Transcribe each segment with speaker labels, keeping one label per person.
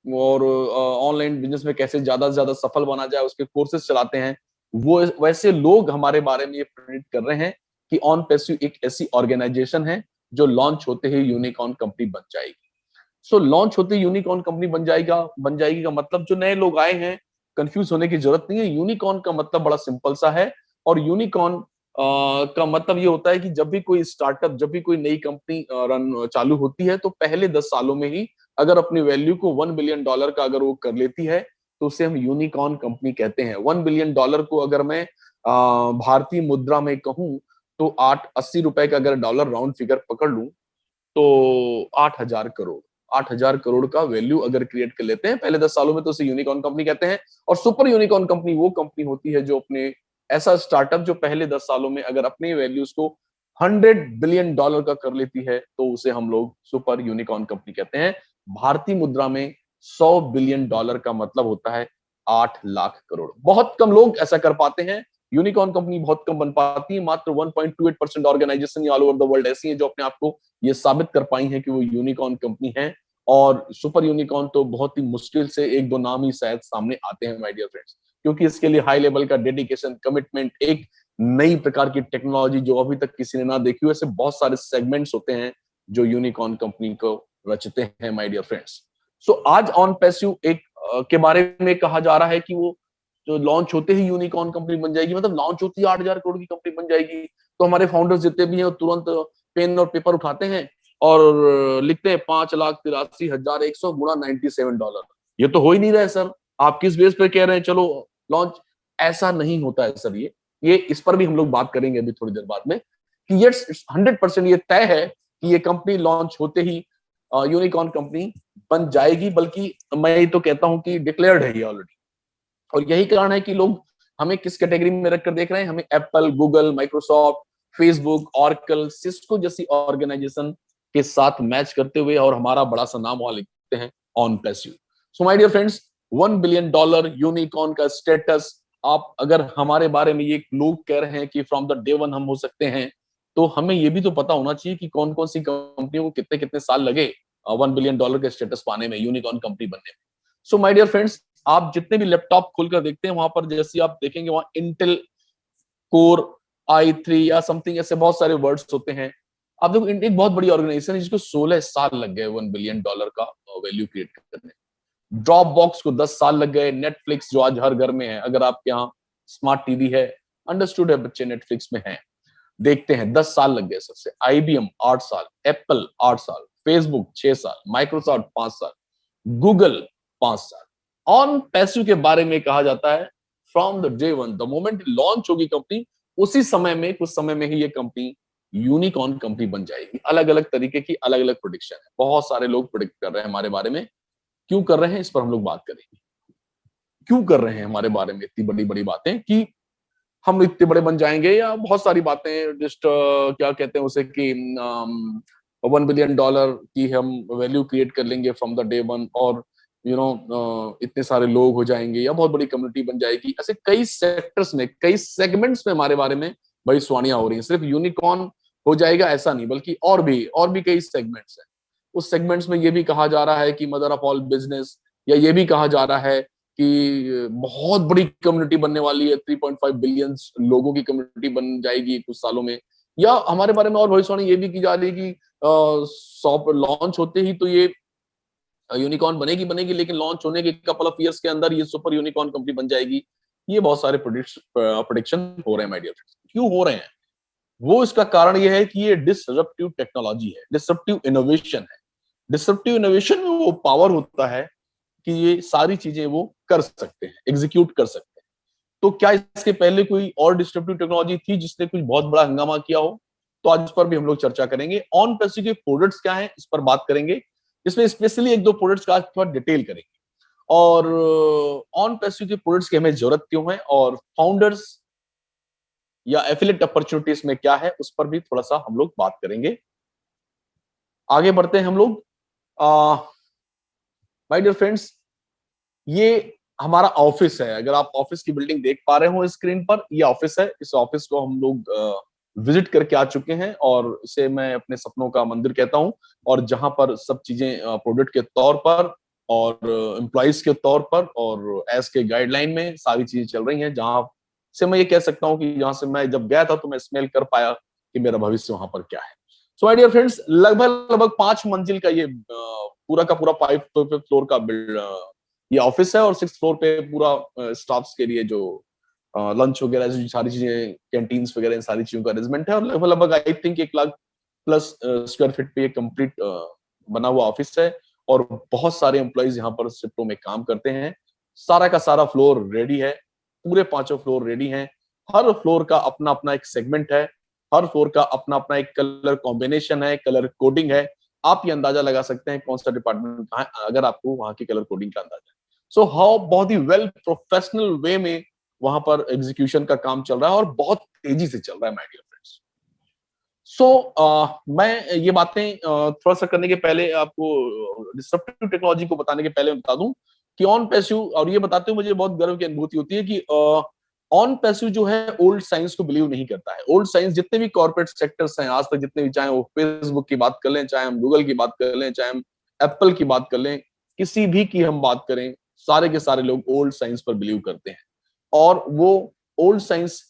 Speaker 1: और online business में कैसे ज्यादा से ज्यादा सफल बना जाए उसके कोर्सेज चलाते हैं, वो वैसे लोग हमारे बारे में ये प्रेडिक्ट कर रहे हैं कि ऑन पैसिव एक ऐसी ऑर्गेनाइजेशन है जो लॉन्च होते ही यूनिकॉर्न कंपनी बन जाएगी। सो लॉन्च होते ही यूनिकॉर्न कंपनी बन जाएगी का मतलब जो नए लोग आए हैं कंफ्यूज होने की जरूरत नहीं है। यूनिकॉर्न का मतलब बड़ा सिंपल सा है, और यूनिकॉर्न का मतलब ये होता है कि जब भी कोई स्टार्टअप, जब भी कोई नई कंपनी रन चालू होती है तो पहले 10 सालों में ही अगर अपनी वैल्यू को $1 बिलियन का अगर वो कर लेती है तो उसे हम यूनिकॉर्न कंपनी कहते हैं। $1 बिलियन को अगर मैं भारतीय मुद्रा में कहूं तो 880 रुपए का अगर डॉलर राउंड फिगर पकड़ लूं तो 8,000 करोड़, 8,000 करोड़ का वैल्यू अगर क्रिएट कर लेते हैं पहले 10 सालों में तो उसे यूनिकॉर्न कंपनी कहते हैं। और सुपर यूनिकॉर्न कंपनी वो कंपनी होती है जो अपने ऐसा स्टार्टअप जो पहले 10 सालों में अगर अपनी वैल्यूज को $100 बिलियन का कर लेती है तो उसे हम लोग सुपर यूनिकॉर्न कंपनी कहते हैं। भारतीय मुद्रा में $100 बिलियन का मतलब होता है 8 लाख करोड़। बहुत कम लोग ऐसा कर पाते हैं, यूनिकॉर्न कंपनी बहुत कम बन पाती है। मात्र 1.28% organisation all over the world ऐसी है जो अपने आप को ये साबित कर पाई हैं कि वो यूनिकॉर्न कंपनी है। और सुपर यूनिकॉर्न तो बहुत ही मुश्किल से एक दो नाम ही शायद सामने आते हैं माय डियर फ्रेंड्स, क्योंकि इसके लिए हाई लेवल का डेडिकेशन, कमिटमेंट, एक नई प्रकार की टेक्नोलॉजी जो अभी तक किसी ने ना देखी हो, ऐसे बहुत सारे सेगमेंट्स होते हैं जो यूनिकॉर्न कंपनी को रचते हैं माय डियर फ्रेंड्स। सो आज ऑन पैसिव एक के बारे में कहा जा रहा है कि वो जो लॉन्च होते ही यूनिकॉर्न कंपनी बन जाएगी, मतलब लॉन्च होती है 8,000 करोड़ की कंपनी बन जाएगी। तो हमारे फाउंडर्स जितने भी हैं तुरंत पेन और पेपर उठाते हैं और लिखते हैं 5,83,100 गुणा $97। ये तो हो ही नहीं रहा है सर, आप किस बेस पे कह रहे हैं चलो लॉन्च? ऐसा नहीं होता है सर। ये इस पर भी हम लोग बात करेंगे अभी थोड़ी देर बाद में कि ये 100% ये तय है कि ये कंपनी लॉन्च होते ही यूनिकॉर्न कंपनी बन जाएगी, बल्कि मैं ये तो कहता हूं कि डिक्लेयर्ड है ये ऑलरेडी। और यही कारण है कि लोग हमें किस कैटेगरी में रखकर देख रहे हैं, हमें Apple, Google, Microsoft, Facebook, oracle, Cisco जैसी ऑर्गेनाइजेशन के साथ मैच करते हुए और हमारा बड़ा सा नाम वहां लिखते हैं on passive. So my dear friends, $1 billion unicorn का स्टेटस, आप अगर हमारे बारे में ये लोग कह रहे हैं कि फ्रॉम द डे वन हम हो सकते हैं, तो हमें ये भी तो पता होना चाहिए कि कौन कौन सी कंपनियों को कितने कितने साल लगे $1 बिलियन के स्टेटस पाने में, यूनिकॉर्न कंपनी बनने में। सो माय डियर फ्रेंड्स, आप जितने भी लैपटॉप खोलकर देखते हैं वहां पर जैसे आप देखेंगे वहां इंटेल कोर i3 या समथिंग ऐसे बहुत सारे वर्ड्स होते हैं। आप देखो एक बहुत बड़ी ऑर्गेनाइजेशन है जिसको 16 साल लग गए $1 बिलियन का वैल्यू क्रिएट करने। ड्रॉप बॉक्स को 10 साल लग गए। नेटफ्लिक्स जो आज हर घर में है, अगर आपके यहाँ स्मार्ट टीवी है, अंडरस्टूड है, बच्चे नेटफ्लिक्स में हैं, देखते हैं, 10 साल लग गए सबसे। IBM 8 साल, एप्पल 8 साल, फेसबुक 6 साल, माइक्रोसॉफ्ट 5 साल, गूगल 5 साल। ऑन पैसिव के बारे में कहा जाता है from the day one, the moment launch होगी कंपनी, उसी समय में, कुछ समय में ही ये कंपनी यूनिकॉर्न कंपनी बन जाएगी। अलग अलग तरीके की अलग अलग प्रोडिक्शन है, बहुत सारे लोग प्रोडिक्ट कर रहे हैं हमारे बारे में। क्यों कर रहे हैं इस पर हम लोग बात करेंगे। क्यों कर रहे हैं हमारे बारे में इतनी बड़ी बड़ी बातें कि हम इतने बड़े बन जाएंगे, या बहुत सारी बातें जस्ट क्या कहते हैं उसे कि $1 बिलियन की हम वैल्यू क्रिएट कर लेंगे फ्रॉम द डे वन, और इतने सारे लोग हो जाएंगे या बहुत बड़ी कम्युनिटी बन जाएगी। ऐसे कई सेक्टर्स में, कई सेगमेंट्स में हमारे बारे में भविष्यवाणियां हो रही हैं। सिर्फ यूनिकॉर्न हो जाएगा ऐसा नहीं, बल्कि और भी कई सेगमेंट्स हैं। उस सेगमेंट्स में ये भी कहा जा रहा है कि मदर ऑफ ऑल बिजनेस, या ये भी कहा जा रहा है कि बहुत बड़ी कम्युनिटी बनने वाली है, 3.5 बिलियन लोगों की कम्युनिटी बन जाएगी कुछ सालों में। या हमारे बारे में और भविष्यवाणी ये भी की जा रही है कि लॉन्च होते ही तो ये यूनिकॉर्न बनेगी, लेकिन लॉन्च होने के कपल ऑफ ईयर्स के अंदर ये सुपर यूनिकॉर्न कंपनी बन जाएगी। ये बहुत सारे प्रोडिक्शन हो रहे हैं माय डियर फ्रेंड्स। क्यों हो रहे हैं? वो इसका कारण ये है कि ये डिसरप्टिव टेक्नोलॉजी है, डिसरप्टिव इनोवेशन है। डिसरप्टिव इनोवेशन में वो पावर होता है कि ये सारी चीजें वो कर सकते हैं, एग्जीक्यूट कर सकते हैं। तो क्या इसके पहले कोई और डिसरप्टिव टेक्नोलॉजी थी जिसने कुछ बहुत बड़ा हंगामा किया हो? तो आज इस पर भी हम लोग चर्चा करेंगे। ऑन पैसिव के प्रोडक्ट्स क्या है इस पर बात करेंगे। इसमें स्पेशली एक दो प्रोडक्ट्स का थोड़ा डिटेल करेंगे, और ऑन पैसिव के प्रोडक्ट्स की हमें जरूरत क्यों है, और फाउंडर्स या एफिलिएट अपॉर्चुनिटीज में क्या है, उस पर भी थोड़ा सा हम लोग बात करेंगे। आगे बढ़ते हैं हम लोग। माय डियर फ्रेंड्स, ये हमारा ऑफिस है। अगर आप ऑफिस की बिल्डिंग देख पा रहे हो स्क्रीन पर, ये ऑफिस है। इस ऑफिस को हम लोग विजिट करके आ चुके हैं, और इसे मैं अपने सपनों का मंदिर कहता हूं, और जहां पर सब चीजें प्रोडक्ट के तौर पर और एम्प्लॉइज के तौर पर और एज के गाइडलाइन में सारी चीजें चल रही हैं, जहां से मैं ये कह सकता हूँ कि जहां से मैं जब गया था तो मैं स्मेल कर पाया कि मेरा भविष्य वहां पर क्या है। सो माय डियर फ्रेंड्स, लगभग लगभग 5 मंजिल का ये पूरा का पूरा 5 फ्लोर का ये ऑफिस है, और 6 फ्लोर पे पूरा स्टाफ्स के लिए जो लंच वगैरह जो सारी चीजें, कैंटीन्स वगैरह, इन सारी चीजों का अरेंजमेंट है। और लगभग लगभग I think 1 lakh+ square feet पे ये कंप्लीट बना हुआ ऑफिस है, और बहुत सारे एम्प्लॉइज यहाँ पर शिफ्टों में काम करते हैं। सारा का सारा फ्लोर रेडी है, पूरे 5 फ्लोर रेडी हैं। हर फ्लोर का अपना अपना एक सेगमेंट है, हर फ्लोर का अपना अपना एक कलर कॉम्बिनेशन है, कलर कोडिंग है। आप ये अंदाजा लगा सकते हैं कौन सा डिपार्टमेंट कहाँ है, अगर आपको वहां की कलर कोडिंग का अंदाजा है। सो हाउ बहुत ही वेल प्रोफेशनल वे में वहां पर एग्जीक्यूशन का काम चल रहा है, और बहुत तेजी से चल रहा है माय डियर फ्रेंड्स। मैं ये बातें थोड़ा सा करने के पहले, आपको डिस्रप्टिव टेक्नोलॉजी को बताने के पहले मैं बता दूं कि ऑन पैसिव, और ये बताते हुए मुझे बहुत गर्व की अनुभूति होती है कि ऑन पैसिव जो है ओल्ड साइंस को बिलीव नहीं करता है। ओल्ड साइंस जितने भी कॉर्पोरेट सेक्टर्स हैं आज तक, जितने भी, चाहे वो फेसबुक की बात कर लें, चाहे हम गूगल की बात कर लें, चाहे हम एप्पल की बात कर लें, किसी भी की हम बात करें, सारे के सारे लोग ओल्ड साइंस पर बिलीव करते हैं। और वो ओल्ड साइंस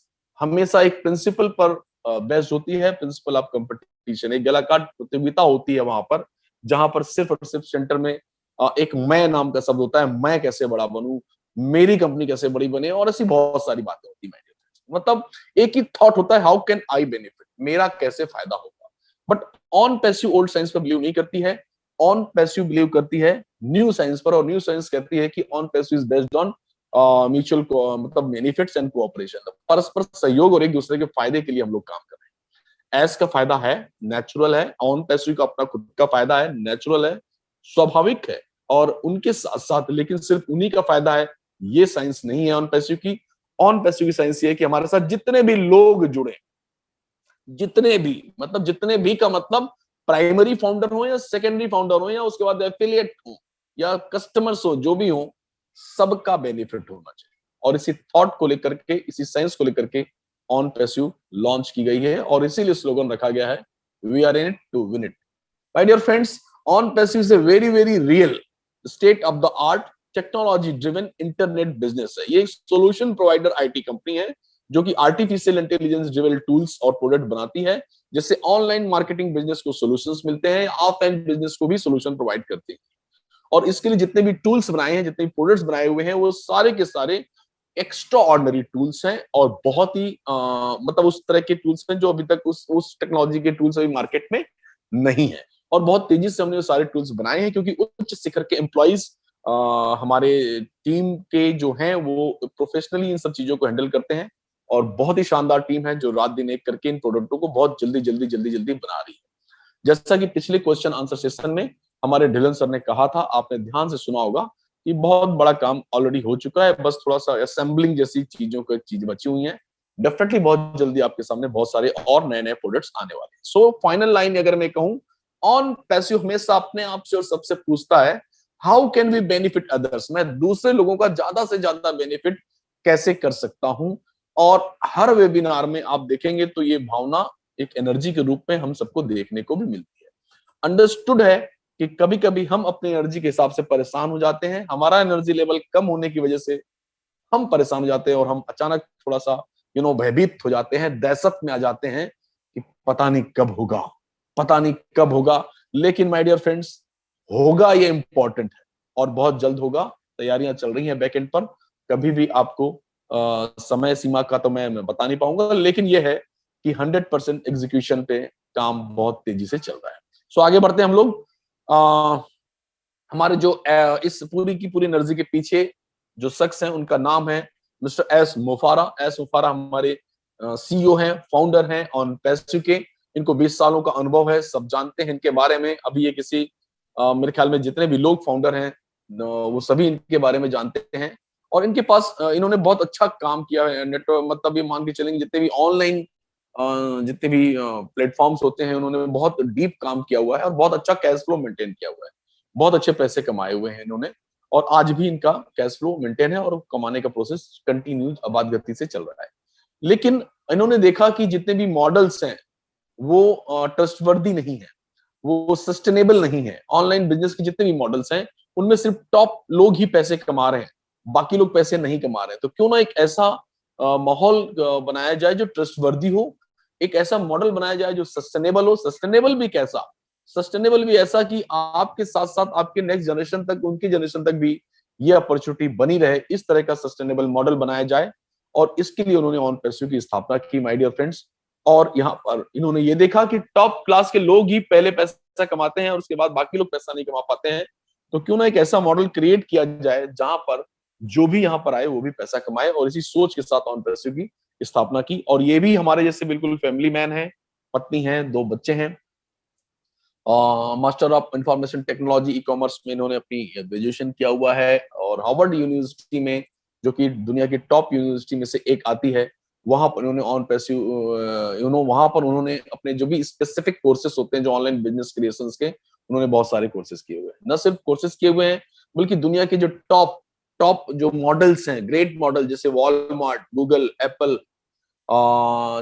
Speaker 1: हमेशा एक प्रिंसिपल पर बेस्ड होती है, प्रिंसिपल ऑफ कंपटीशन। एक गलाकाट प्रतियोगिता होती है वहां पर, जहां पर सिर्फ और सिर्फ सेंटर में एक मैं नाम का शब्द होता है। मैं कैसे बड़ा बनूं, मेरी कंपनी कैसे बड़ी बने, और ऐसी बहुत सारी बातें होती है। मतलब एक ही थॉट होता है, हाउ कैन आई बेनिफिट, मेरा कैसे फायदा होगा। But on passive old science पर बिलीव नहीं करती है, ऑन पैसिव बिलीव करती है न्यू साइंस पर। और न्यू साइंस कहती है कि on passive is based on mutual मतलब बेनिफिट्स एंड कोऑपरेशन, परस्पर सहयोग और एक दूसरे के फायदे के लिए हम लोग काम कर रहे हैं। एस का फायदा है, नेचुरल है, ऑन पैसिव का अपना खुद का फायदा है, नेचुरल है, स्वाभाविक है, और उनके साथ साथ लेकिन सिर्फ उन्हीं का फायदा है, ये साइंस नहीं है ऑन पैसिव की। ऑन पैसिव की साइंस ये है कि हमारे साथ जितने भी लोग जुड़े, जितने भी, मतलब जितने भी का मतलब प्राइमरी फाउंडर हो या सेकेंडरी फाउंडर हो या उसके बाद एफिलिएट हो या कस्टमर्स हो, जो भी हो, सबका बेनिफिट होना चाहिए। और इसी थॉट को लेकर के, इसी साइंस को लेकर के ऑन पैसिव लॉन्च की गई है, और इसीलिए स्लोगन रखा गया है, we are in it to win it. My dear friends, OnPassive is a very very real state of the art technology driven internet business है। ये एक सोल्यूशन प्रोवाइडर आईटी कंपनी है, जो कि आर्टिफिशियल इंटेलिजेंस ड्रिवन टूल्स और product बनाती है, जिससे ऑनलाइन मार्केटिंग बिजनेस को सॉल्यूशंस मिलते हैं, ऑफलाइन बिजनेस को भी सॉल्यूशन प्रोवाइड करती है। और इसके लिए जितने भी टूल्स बनाए हैं, जितने भी प्रोडक्ट्स बनाए हुए हैं, वो सारे के सारे एक्स्ट्रा ऑर्डिनरी टूल्स हैं, और बहुत ही मतलब उस तरह के टूल्स हैं जो अभी तक उस टेक्नोलॉजी के टूल्स अभी मार्केट में नहीं है। और बहुत तेजी से हमने वो सारे टूल्स बनाए हैं, क्योंकि उच्च शिखर के एम्प्लॉइज हमारे टीम के जो हैं वो प्रोफेशनली इन सब चीजों को हैंडल करते हैं, और बहुत ही शानदार टीम है जो रात दिन एक करके इन प्रोडक्टों को बहुत जल्दी जल्दी जल्दी जल्दी बना रही है। जैसा कि पिछले क्वेश्चन आंसर सेशन में हमारे ढिलन सर ने कहा था, आपने ध्यान से सुना होगा, कि बहुत बड़ा काम ऑलरेडी हो चुका है, बस थोड़ा सा असेंबलिंग जैसी चीजों की चीज बची हुई हैं। डेफिनेटली बहुत जल्दी आपके सामने बहुत सारे और नए नए प्रोडक्ट्स आने वाले हैं। सो फाइनल लाइन अगर मैं कहूं, ऑन पैसिव हमेशा अपने आप से और सबसे पूछता है, how can we benefit others, मैं दूसरे लोगों का ज्यादा से ज्यादा बेनिफिट कैसे कर सकता हूं। और हर वेबिनार में आप देखेंगे तो ये भावना एक एनर्जी के रूप में हम सबको देखने को भी मिलती है। अंडरस्टूड है कि कभी कभी हम अपनी एनर्जी के हिसाब से परेशान हो जाते हैं, हमारा एनर्जी लेवल कम होने की वजह से हम परेशान हो जाते हैं, और हम अचानक थोड़ा सा भयभीत हो जाते हैं, दहशत में आ जाते हैं कि पता नहीं कब होगा, पता नहीं कब होगा। लेकिन माय डियर फ्रेंड्स, होगा, ये इंपॉर्टेंट है, और बहुत जल्द होगा। तैयारियां चल रही हैं बैकएंड पर। कभी भी आपको समय सीमा का तो मैं बता नहीं पाऊंगा, लेकिन यह है कि 100% एग्जीक्यूशन पे काम बहुत तेजी से चल रहा है। सो आगे बढ़ते हैं हम लोग। हमारे जो इस पूरी की पूरी एनर्जी के पीछे जो शख्स हैं, उनका नाम है मिस्टर एस मुफारा। एस मुफारा हमारे सीईओ हैं, फाउंडर हैं ऑन पैसिव के। इनको 20 सालों का अनुभव है, सब जानते हैं इनके बारे में। अभी ये किसी मेरे ख्याल में जितने भी लोग फाउंडर हैं वो सभी इनके बारे में जानते हैं, और इनके पास इन्होंने बहुत अच्छा काम किया है। नेटवर्क मतलब ये मान के चलेंगे, जितने भी ऑनलाइन जितने भी प्लेटफॉर्म्स होते हैं, उन्होंने बहुत डीप काम किया हुआ है, और बहुत अच्छा कैश फ्लो मेंटेन किया हुआ है। बहुत अच्छे पैसे कमाए हुए हैं इन्होंने, और आज भी इनका कैश फ्लो मेंटेन है, और कमाने का प्रोसेस कंटिन्यू आबाद गति से चल रहा है। लेकिन इन्होंने देखा कि जितने भी मॉडल्स हैं वो ट्रस्टवर्दी नहीं है, वो सस्टेनेबल नहीं है। ऑनलाइन बिजनेस के जितने भी मॉडल्स हैं उनमें सिर्फ टॉप लोग ही पैसे कमा रहे हैं, बाकी लोग पैसे नहीं कमा रहे हैं। तो क्यों ना एक ऐसा माहौल बनाया जाए जो ट्रस्टवर्दी हो, एक ऐसा मॉडल बनाया जाए जो सस्टेनेबल हो। सस्टेनेबल भी कैसा? सस्टेनेबल भी ऐसा कि आपके साथ साथ आपके नेक्स्ट जनरेशन तक, उनकी जनरेशन तक भी ये अपॉर्चुनिटी बनी रहे। इस तरह का सस्टेनेबल मॉडल बनाया जाए, और इसके लिए उन्होंने ऑन पैसिव की स्थापना की माय डियर फ्रेंड्स। और यहाँ पर इन्होंने ये देखा कि टॉप क्लास के लोग ही पहले पैसा कमाते हैं और उसके बाद बाकी लोग पैसा नहीं कमा पाते हैं। तो क्यों ना एक ऐसा मॉडल क्रिएट किया जाए जहां पर जो भी यहाँ पर आए वो भी पैसा कमाए, और इसी सोच के साथ ऑन पैसिव की स्थापना की। और ये भी हमारे जैसे बिल्कुल फैमिली मैन है, पत्नी है, 2 बच्चे हैं। Master of information technology e commerce में इन्होंने अपनी ग्रेजुएशन किया हुआ है, और हार्वर्ड यूनिवर्सिटी में, जो कि दुनिया की टॉप यूनिवर्सिटी में से एक आती है, वहां पर उन्होंने ऑन पैसिव वहां पर उन्होंने अपने जो भी स्पेसिफिक कोर्सेज होते हैं जो ऑनलाइन बिजनेस क्रिएशंस के, उन्होंने बहुत सारे कोर्सेज किए हुए हैं। न सिर्फ कोर्सेज किए हुए हैं, बल्कि दुनिया के जो टॉप टॉप जो मॉडल्स हैं, ग्रेट मॉडल, जैसे Walmart, Google, Apple,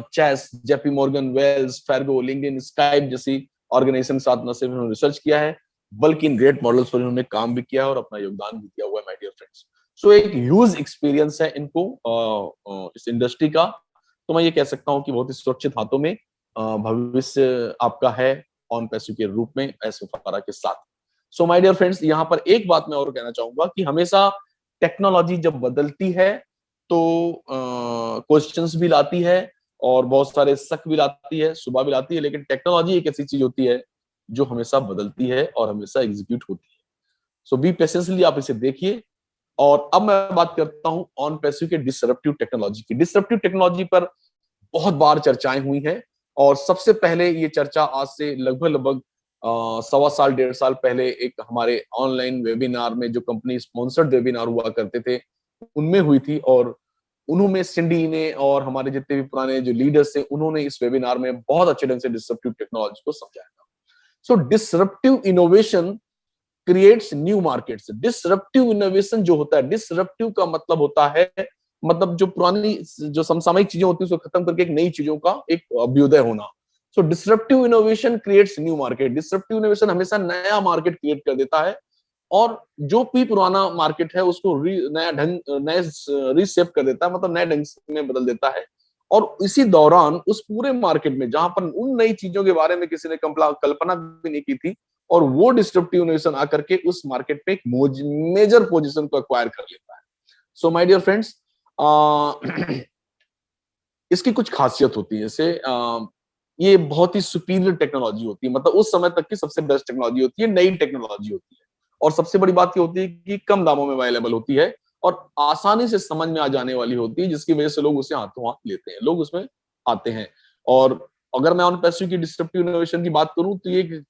Speaker 1: Chase, JP Morgan, Wells, Fargo, LinkedIn, Skype जैसी ऑर्गेनाइजेशन के साथ न सिर्फ उन्होंने रिसर्च किया है, बल्कि इन ग्रेट मॉडल्स पर उन्होंने काम भी किया है और अपना योगदान भी दिया हुआ है माय डियर फ्रेंड्स। सो एक ह्यूज एक्सपीरियंस है इनको इस इंडस्ट्री का। तो मैं ये कह सकता हूं कि बहुत ही सुरक्षित हाथों में भविष्य आपका है ऑन पैसिव के रूप में एस फफारा के साथ। सो माय डियर फ्रेंड्स, यहाँ पर एक बात मैं और कहना चाहूंगा कि हमेशा टेक्नोलॉजी जब बदलती है तो क्वेश्चंस भी लाती है और बहुत सारे शक भी लाती है, सुबह भी लाती है, लेकिन टेक्नोलॉजी एक ऐसी चीज होती है जो हमेशा बदलती है और हमेशा एग्जीक्यूट होती है। सो बी पेशेंसली, आप इसे देखिए। और अब मैं बात करता हूं ऑन पैसिव के डिसरप्टिव टेक्नोलॉजी की। डिसरप्टिव टेक्नोलॉजी पर बहुत बार चर्चाएं हुई हैं, और सबसे पहले ये चर्चा आज से लगभग लगभग 1.25 साल 1.5 साल पहले एक हमारे ऑनलाइन वेबिनार में, जो कंपनी स्पॉन्सर्ड वेबिनार हुआ करते थे, उनमें हुई थी। और उन्होंने, सिंडी ने और हमारे जितने भी पुराने जो लीडर्स थे, उन्होंने इस वेबिनार में बहुत अच्छे ढंग से डिसरप्टिव टेक्नोलॉजी को समझाया था। So disruptive innovation creates new markets. Disruptive innovation जो होता है, डिसरप्टिव का मतलब होता है, मतलब जो पुरानी जो समसामयिक चीजें होती है उसको खत्म करके एक नई चीजों का एक अभ्युदय होना। So disruptive innovation creates new market. Disruptive innovation हमेशा नया मार्केट क्रिएट कर देता है, और जो भी पुराना मार्केट है उसको नया ढंग, नए रीसेप कर देता है, मतलब नए ढंग में बदल देता है। और इसी दौरान उस पूरे मार्केट में जहां पर उन नई चीजों के बारे में किसी ने कल्पना भी नहीं की थी, और वो डिस्ट्रप्टिव इनोवेशन आकर के उस मार्केट पे एक मेजर पोजीशन को एक्वायर कर लेता है। सो माय डियर फ्रेंड्स, इसकी कुछ खासियत होती है। जैसे ये बहुत ही सुपीरियर टेक्नोलॉजी होती है, मतलब उस समय तक की सबसे बेस्ट टेक्नोलॉजी होती है, नई टेक्नोलॉजी होती है। और सबसे बड़ी बात ये होती है कि कम दामों में अवेलेबल होती है और आसानी से समझ में आ जाने वाली होती है, जिसकी वजह से लोग उसे हाथों हाथ लेते हैं, लोग उसमें आते हैं। और अगर मैं ऑन पैसिव की डिस्ट्रप्टिव इनोवेशन की बात करूं, तो ये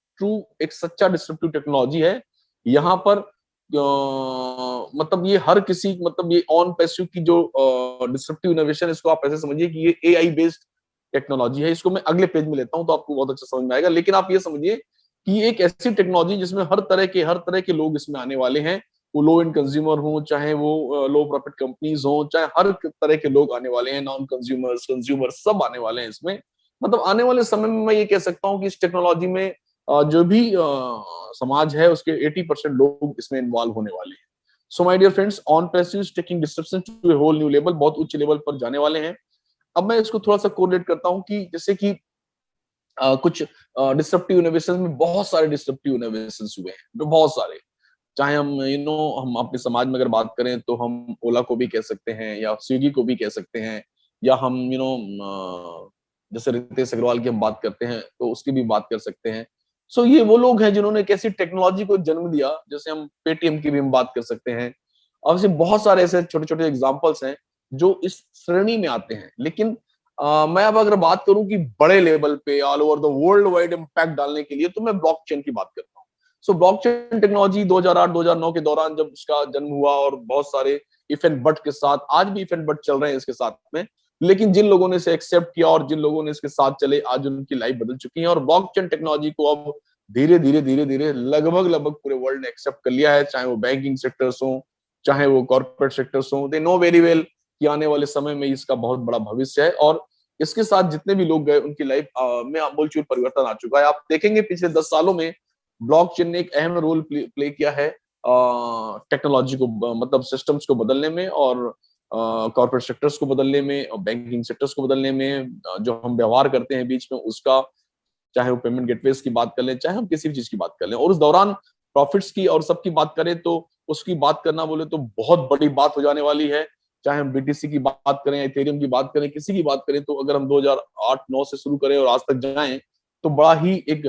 Speaker 1: एक सच्चा डिस्ट्रप्टिव टेक्नोलॉजी है। यहाँ पर मतलब ये हर किसी, मतलब ये ऑन पैसिव की जो डिस्ट्रप्टिव इनोवेशन, इसको आप ऐसे समझिए कि ये एआई बेस्ड टेक्नोलॉजी है। इसको मैं अगले पेज में लेता हूं तो आपको बहुत अच्छा समझ में आएगा। लेकिन आप ये समझिए कि एक ऐसी टेक्नोलॉजी जिसमें हर तरह के लोग इसमें आने वाले हैं, वो लो एंड कंज्यूमर हो, चाहे वो लो प्रॉफिट कंपनीज हो, चाहे हर तरह के लोग आने वाले हैं, नॉन कंज्यूमर्स, कंज्यूमर्स सब आने वाले हैं इसमें। मतलब आने वाले समय में मैं ये कह सकता हूँ कि इस टेक्नोलॉजी में जो भी समाज है उसके 80% लोग इसमें इन्वॉल्व होने वाले हैं। So my dear friends, OnPassive taking disruption to a whole new level, बहुत उच्च लेवल पर जाने वाले हैं। अब मैं इसको थोड़ा सा कोरिलेट करता हूं कि जैसे कि कुछ डिस्ट्रप्टिव इनोवेशन में बहुत सारे डिस्ट्रप्टिव इनोवेशन हुए हैं, तो बहुत सारे, चाहे हम हम अपने समाज में अगर बात करें तो हम ओला को भी कह सकते हैं, या स्विगी को भी कह सकते हैं, या हम जैसे रितेश अग्रवाल की हम बात करते हैं तो उसकी भी बात कर सकते हैं। सो ये वो लोग हैं जिन्होंने कैसी टेक्नोलॉजी को जन्म दिया। जैसे हम पेटीएम की भी हम बात कर सकते हैं, और ऐसे बहुत सारे ऐसे छोटे छोटे एग्जाम्पल्स हैं जो इस श्रेणी में आते हैं। लेकिन मैं अब अगर बात करूं कि बड़े लेवल पे all over the world wide impact डालने के लिए, तो मैं ब्लॉकचेन की बात करता हूँ। सो ब्लॉकचेन टेक्नोलॉजी 2008-2009 के दौरान जब उसका जन्म हुआ, और बहुत सारे इफ एंड बट के साथ, आज भी इफ एंड बट चल रहे हैं इसके साथ में, लेकिन जिन लोगों ने इसे एक्सेप्ट किया और जिन लोगों ने इसके साथ चले, आज उनकी लाइफ बदल चुकी है। और ब्लॉकचेन टेक्नोलॉजी को अब धीरे धीरे धीरे धीरे लगभग लगभग पूरे वर्ल्ड ने एक्सेप्ट कर लिया है, चाहे वो बैंकिंग सेक्टर्स हो, चाहे वो कॉर्पोरेट सेक्टर्स हो। दे नो वेरी वेल कि आने वाले समय में इसका बहुत बड़ा भविष्य है, और इसके साथ जितने भी लोग गए उनकी लाइफ में आमूलचूल परिवर्तन आ चुका है। आप देखेंगे पिछले 10 सालों में ब्लॉकचेन ने एक अहम रोल प्ले किया है टेक्नोलॉजी को मतलब सिस्टम्स को बदलने में और कॉर्पोरेट सेक्टर्स को बदलने में और बैंकिंग सेक्टर्स को बदलने में, जो हम व्यवहार करते हैं बीच में उसका, चाहे वो पेमेंट गेटवेज की बात कर लें, चाहे हम किसी भी चीज की बात कर लें, और उस दौरान प्रॉफिट्स की और सबकी बात करें तो उसकी बात करना बोले तो बहुत बड़ी बात हो जाने वाली है। चाहे हम बीटीसी की बात करें, इथेरियम की बात करें, किसी की बात करें, तो अगर हम 2008-9 से शुरू करें और आज तक जाएं तो बड़ा ही एक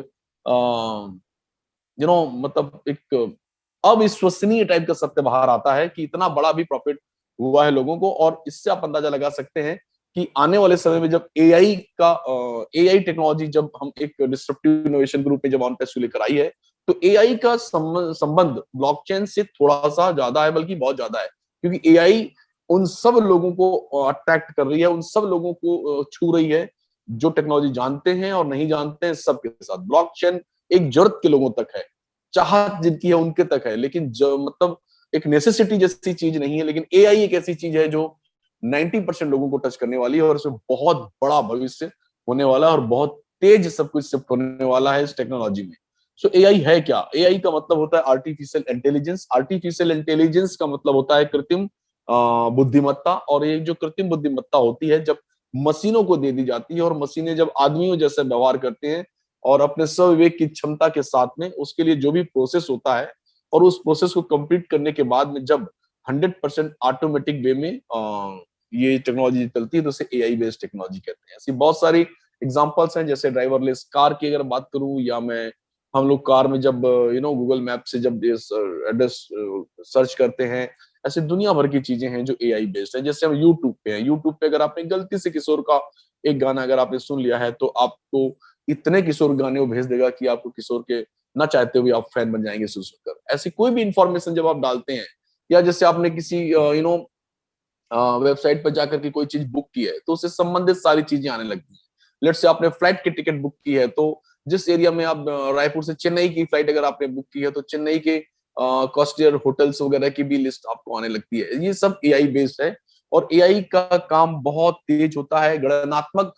Speaker 1: मतलब एक अविश्वसनीय टाइप का सत्य बाहर आता है कि इतना बड़ा भी प्रॉफिट हुआ है लोगों को। और इससे आप अंदाजा लगा सकते हैं कि आने वाले समय में जब एआई टेक्नोलॉजी, जब हम एक डिस्ट्रप्टिव इनोवेशन ग्रुप में जब ऑन पेस्यू लेकर आई है, तो एआई का संबंध ब्लॉकचेन से थोड़ा सा ज्यादा है, बल्कि बहुत ज्यादा है, क्योंकि एआई उन सब लोगों को अट्रैक्ट कर रही है, उन सब लोगों को छू रही है जो टेक्नोलॉजी जानते हैं और नहीं जानते हैं, सबके साथ। ब्लॉकचेन एक जरूरत के लोगों तक है, चाहत जिनकी है उनके तक है, लेकिन जो मतलब एक नेसेसिटी जैसी चीज नहीं है। लेकिन एआई एक ऐसी चीज है जो 90% लोगों को टच करने वाली है, और इसमें बहुत बड़ा भविष्य होने वाला है और बहुत तेज सब कुछ शिफ्ट होने वाला है इस टेक्नोलॉजी में। सो एआई है क्या? एआई का मतलब होता है आर्टिफिशियल इंटेलिजेंस। आर्टिफिशियल इंटेलिजेंस का मतलब होता है कृत्रिम बुद्धिमत्ता। और ये जो कृत्रिम बुद्धिमत्ता होती है, जब मशीनों को दे दी जाती है और मशीनें जब आदमियों जैसे व्यवहार करते हैं और अपने स्वविवेक की क्षमता के साथ में, उसके लिए जो भी प्रोसेस होता है, और उस प्रोसेस को कंप्लीट करने के बाद में जब 100% ऑटोमेटिक वे में ये टेक्नोलॉजी चलती है, तो उसे एआई बेस्ड टेक्नोलॉजी कहते हैं। ऐसी बहुत सारी एग्जांपल्स हैं, जैसे ड्राइवरलेस कार की अगर बात करूं, या मैं हम लोग कार में जब गूगल मैप से जब एड्रेस सर्च करते हैं, ऐसे दुनिया भर की चीजें हैं जो एआई बेस्ड है। जैसे हम यूट्यूब पे हैं, यूट्यूब पे अगर आपने गलती से किशोर का एक गाना अगर आपने सुन लिया है, तो आपको इतने किशोर गाने वो भेज देगा कि आपको किशोर के ना चाहते हुए आप फैन बन जाएंगे सुनकर। ऐसी कोई भी इंफॉर्मेशन जब आप डालते हैं, या जैसे आपने किसी वेबसाइट पर जाकर के कोई चीज बुक की है, तो उससे संबंधित सारी चीजें आने लगती हैं। लेट्स से आपने फ्लाइट की टिकट बुक की है, तो जिस एरिया में आप रायपुर से चेन्नई की फ्लाइट अगर आपने बुक की है, तो चेन्नई के कॉस्टियर होटल्स वगैरह की भी लिस्ट आपको आने लगती है। ये सब एआई बेस्ड है, और एआई का काम बहुत तेज होता है। गणनात्मक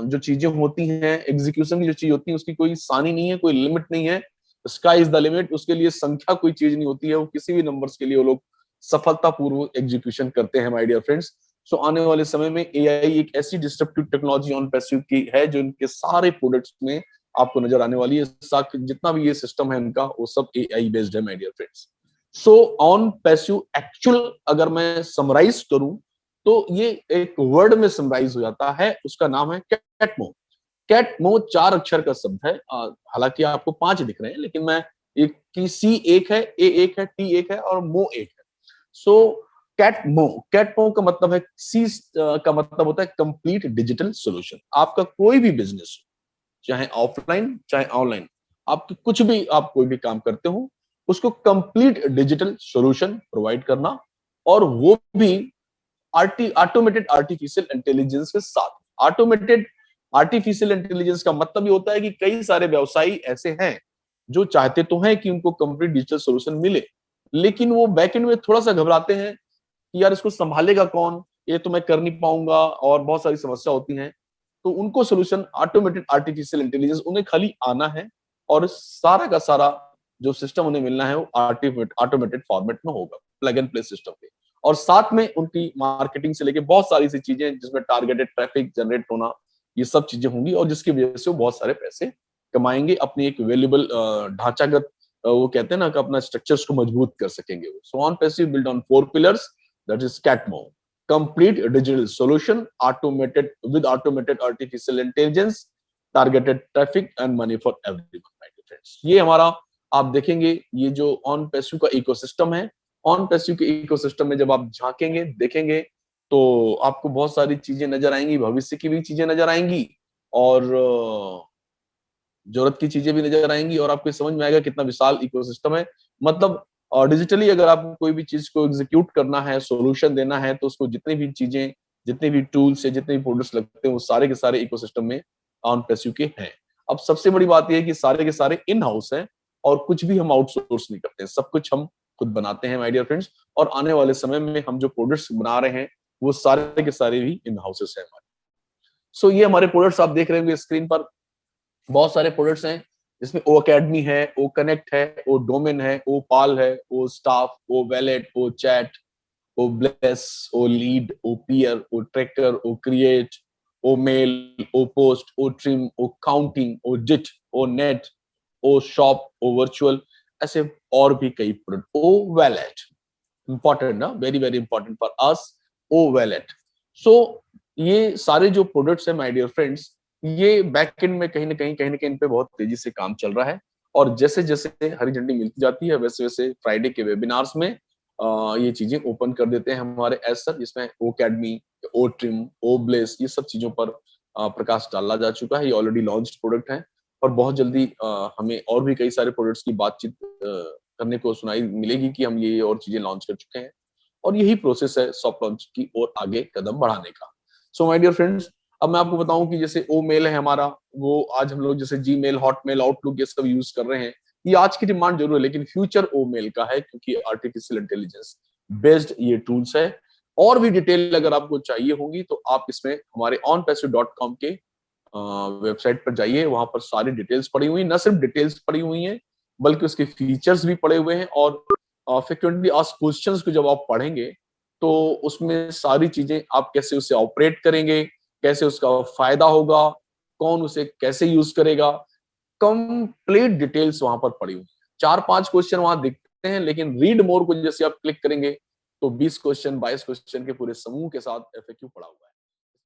Speaker 1: जो चीजें होती हैं, एग्जीक्यूशन की जो चीज होती है, उसकी कोई सानी नहीं है, कोई लिमिट नहीं है। Sky is the limit. उसके लिए संख्या कोई चीज नहीं होती है, वो किसी भी नंबर्स के लिए वो लोग सफलतापूर्वक एग्जीक्यूशन करते हैं, माय डियर फ्रेंड्स। सो आने वाले समय में एआई एक ऐसी डिस्ट्रप्टिव टेक्नोलॉजी ऑन पैसिव की है जो इनके सारे प्रोडक्ट्स में आपको नजर आने वाली है। जितना भी ये सिस्टम है इनका, वो सब एआई बेस्ड है, my dear friends. So on passive actual अगर मैं समराइज करूं, तो ये एक वर्ड में समराइज हो जाता है। उसका नाम है कैटमो। कैटमो 4 अक्षर का शब्द है। हालांकि आपको 5 दिख रहे हैं, लेकिन मैं एक की सी एक है, ए एक है, टी एक है और मो एक है। सो कैटमो, कैटमो का मतलब है, सी का मतलब होता है कंप्लीट डिजिटल सॉल्यूशन। आपका कोई भी बिजनेस, चाहे ऑफलाइन चाहे ऑनलाइन, आपकी कुछ भी, आप कोई भी काम करते हो, उसको कंप्लीट डिजिटल सॉल्यूशन प्रोवाइड करना, और वो भी ऑटोमेटेड आर्टिफिशियल इंटेलिजेंस के साथ। ऑटोमेटेड आर्टिफिशियल इंटेलिजेंस का मतलब ये होता है कि कई सारे व्यवसायी ऐसे हैं जो चाहते तो हैं कि उनको कंप्लीट डिजिटल सॉल्यूशन मिले, लेकिन वो बैकएंड में थोड़ा सा घबराते हैं कि यार इसको संभालेगा कौन, ये तो मैं कर नहीं पाऊंगा, और बहुत सारी समस्या होती हैं। तो उनको सोल्यूशन ऑटोमेटेड आर्टिफिशियल इंटेलिजेंस, उन्हें खाली आना है, और सारा का सारा जो सिस्टम उन्हें मिलना है वो ऑटोमेटेड फॉर्मेट में होगा, प्लग एंड प्ले सिस्टम पे। और साथ में उनकी मार्केटिंग से लेके बहुत सारी सी चीजें, जिसमें टारगेटेड ट्रैफिक जनरेट होना, ये सब चीजें होंगी, और जिसकी वजह से वो बहुत सारे पैसे कमाएंगे, अपनी एक वैल्यूएबल ढांचागत वो कहते हैं ना कि अपना स्ट्रक्चर्स को मजबूत कर सकेंगे वो। So on passive build on 4 pillars, that is कैटमो, complete digital solution, automated artificial intelligence, targeted traffic and money for everyone, my dear friends। ये हमारा, आप देखेंगे ये जो ऑन पैसिव का इकोसिस्टम है, ऑन पैसिव के इकोसिस्टम में जब आप झांकेंगे, देखेंगे, तो आपको बहुत सारी चीजें नजर आएंगी, भविष्य की भी चीजें नजर आएंगी, और जरूरत की चीजें भी नजर आएंगी, और आपको समझ में आएगा कितना विशाल इकोसिस्टम है। मतलब डिजिटली अगर आपको कोई भी चीज को एग्जीक्यूट करना है, सॉल्यूशन देना है, तो उसको जितनी भी चीजें, जितने भी टूल्स से, जितने भी प्रोडक्ट्स लगते हैं, वो सारे के सारे इकोसिस्टम में ऑन पैसिव के हैं। अब सबसे बड़ी बात यह है कि सारे के सारे इन हाउस हैं, और कुछ भी हम आउटसोर्स नहीं करते, सब कुछ हम खुद बनाते हैं, माय डियर फ्रेंड्स। और आने वाले समय में हम जो प्रोडक्ट्स बना रहे हैं, वो सारे के सारे भी इन हाउसेस हैं हमारे। सो ये हमारे प्रोडक्ट्स आप देख रहे होंगे स्क्रीन पर, बहुत सारे प्रोडक्ट्स हैं। जिसमें ओ अकेडमी है, ओ कनेक्ट है, ओ डोमेन है, ओ पाल है, O staff, O wallet, O chat, O bless, O lead, O peer, O tracker, O create, O mail, O post, O trim, O counting, O डिट, O net, O shop, O virtual, ऐसे और भी कई product, O wallet, important ना, very very important for us, O wallet. So ये सारे जो products है माय डियर फ्रेंड्स, ये बैकएंड में कहीं ना कहीं इन पे बहुत तेजी से काम चल रहा है। और जैसे जैसे हरी झंडी मिलती जाती है, वैसे वैसे फ्राइडे के वेबिनार्स में ये चीजें ओपन कर देते हैं हमारे एज सर, जिसमें ओ अकेडमी, ओ ट्रिम, ओ ब्लेस, ये सब चीजों पर प्रकाश डाला जा चुका है। ये ऑलरेडी लॉन्च प्रोडक्ट है और बहुत जल्दी हमें और भी कई सारे प्रोडक्ट्स की बातचीत करने को सुनाई मिलेगी कि हम ये और चीजें लॉन्च कर चुके हैं। और यही प्रोसेस है सॉफ्ट लॉन्च की और आगे कदम बढ़ाने का। सो माय डियर फ्रेंड्स, अब मैं आपको बताऊं कि जैसे ओ मेल है हमारा, वो आज हम लोग जैसे जीमेल, हॉटमेल, आउटलुक ये सब यूज कर रहे हैं। ये आज की डिमांड जरूर है, लेकिन फ्यूचर ओ मेल का है, क्योंकि आर्टिफिशियल इंटेलिजेंस बेस्ड ये टूल्स है। और भी डिटेल अगर आपको चाहिए होगी तो आप इसमें हमारे onpassive.com के वेबसाइट पर जाइए, वहां पर सारी डिटेल्स पड़ी हुई, न सिर्फ डिटेल्स पड़ी हुई हैं बल्कि उसके फीचर्स भी पड़े हुए हैं। और फ्रिक्वेंटली आस्क्ड क्वेश्चंस को जब आप पढ़ेंगे तो उसमें सारी चीजें, आप कैसे उसे ऑपरेट करेंगे, कैसे उसका फायदा होगा, कौन उसे कैसे यूज करेगा, कंप्लीट डिटेल्स वहां पर पड़ी हुई है। 4-5 क्वेश्चन वहां दिखते हैं, लेकिन रीड मोर को जैसे आप क्लिक करेंगे तो 20 क्वेश्चन, 22 क्वेश्चन के पूरे समूह के साथ एफएक्यू पड़ा हुआ है।